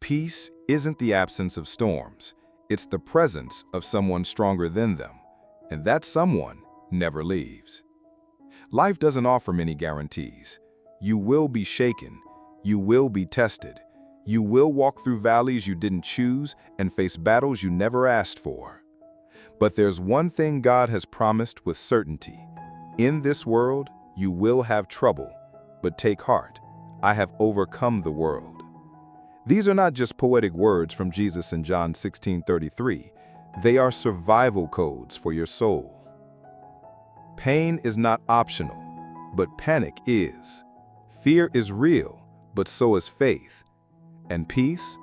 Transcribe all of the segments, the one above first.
Peace isn't the absence of storms. It's the presence of someone stronger than them. And that someone never leaves. Life doesn't offer many guarantees. You will be shaken. You will be tested. You will walk through valleys you didn't choose and face battles you never asked for. But there's one thing God has promised with certainty. In this world, you will have trouble, but take heart. I have overcome the world. These are not just poetic words from Jesus in John 16:33. They are survival codes for your soul. Pain is not optional, but panic is. Fear is real, but so is faith. And peace?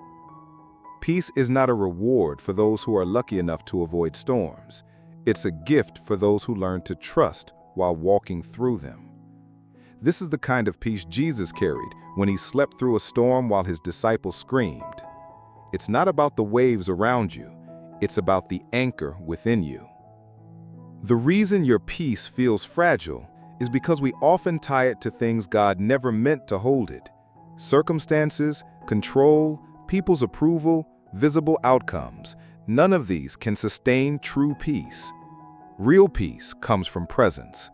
Peace is not a reward for those who are lucky enough to avoid storms. It's a gift for those who learn to trust while walking through them. This is the kind of peace Jesus carried when he slept through a storm while his disciples screamed. It's not about the waves around you. It's about the anchor within you. The reason your peace feels fragile is because we often tie it to things God never meant to hold it. Circumstances, control, people's approval, visible outcomes. None of these can sustain true peace. Real peace comes from presence,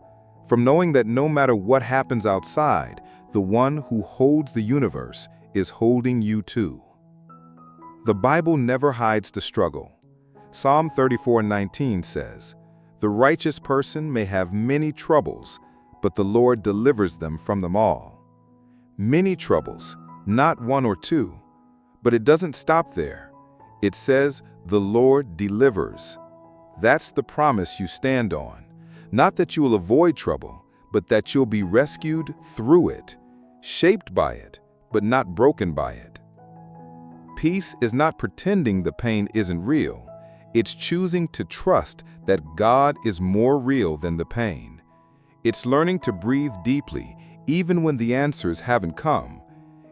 from knowing that no matter what happens outside, the one who holds the universe is holding you too. The Bible never hides the struggle. Psalm 34:19 says, "The righteous person may have many troubles, but the Lord delivers them from them all." Many troubles, not one or two. But it doesn't stop there. It says, "The Lord delivers." That's the promise you stand on. Not that you will avoid trouble, but that you'll be rescued through it, shaped by it, but not broken by it. Peace is not pretending the pain isn't real. It's choosing to trust that God is more real than the pain. It's learning to breathe deeply, even when the answers haven't come.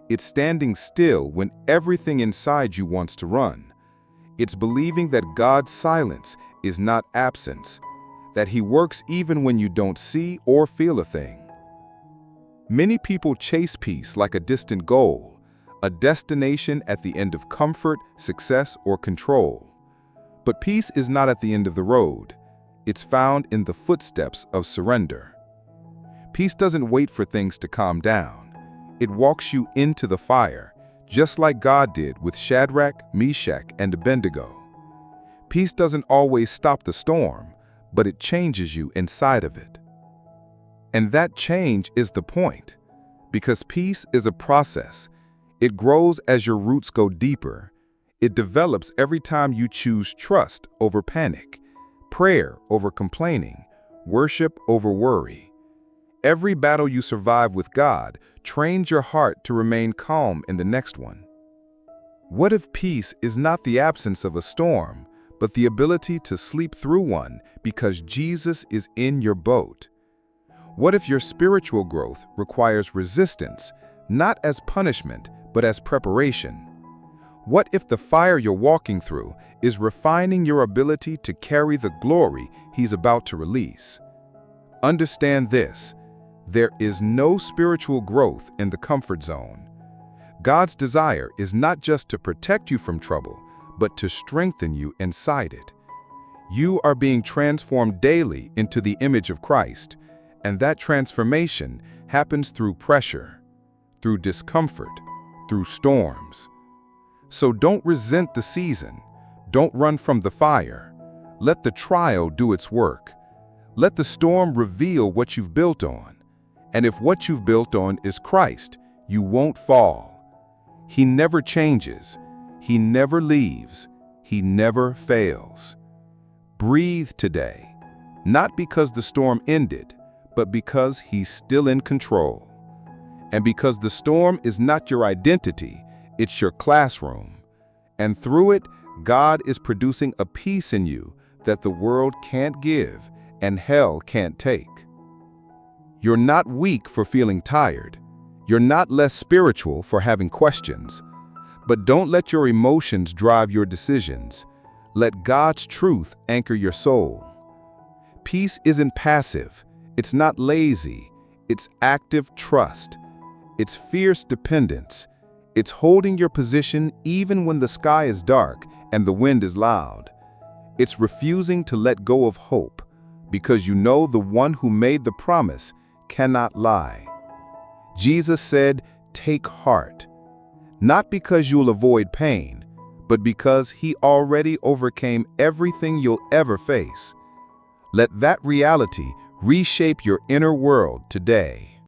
It's standing still when everything inside you wants to run. It's believing that God's silence is not absence, that He works even when you don't see or feel a thing. Many people chase peace like a distant goal, a destination at the end of comfort, success, or control. But peace is not at the end of the road. It's found in the footsteps of surrender. Peace doesn't wait for things to calm down. It walks you into the fire, just like God did with Shadrach, Meshach, and Abednego. Peace doesn't always stop the storm, but it changes you inside of it. And that change is the point, because peace is a process. It grows as your roots go deeper. It develops every time you choose trust over panic, prayer over complaining, worship over worry. Every battle you survive with God trains your heart to remain calm in the next one. What if peace is not the absence of a storm, but the ability to sleep through one because Jesus is in your boat? What if your spiritual growth requires resistance, not as punishment, but as preparation? What if the fire you're walking through is refining your ability to carry the glory He's about to release? Understand this. There is no spiritual growth in the comfort zone. God's desire is not just to protect you from trouble, but to strengthen you inside it. You are being transformed daily into the image of Christ, and that transformation happens through pressure, through discomfort, through storms. So don't resent the season. Don't run from the fire. Let the trial do its work. Let the storm reveal what you've built on. And if what you've built on is Christ, you won't fall. He never changes. He never leaves. He never fails. Breathe today, not because the storm ended, but because He's still in control. And because the storm is not your identity, it's your classroom. And through it, God is producing a peace in you that the world can't give and hell can't take. You're not weak for feeling tired. You're not less spiritual for having questions. But don't let your emotions drive your decisions. Let God's truth anchor your soul. Peace isn't passive. It's not lazy. It's active trust. It's fierce dependence. It's holding your position even when the sky is dark and the wind is loud. It's refusing to let go of hope, because you know the one who made the promise cannot lie. Jesus said, "Take heart," not because you'll avoid pain, but because he already overcame everything you'll ever face. Let that reality reshape your inner world today.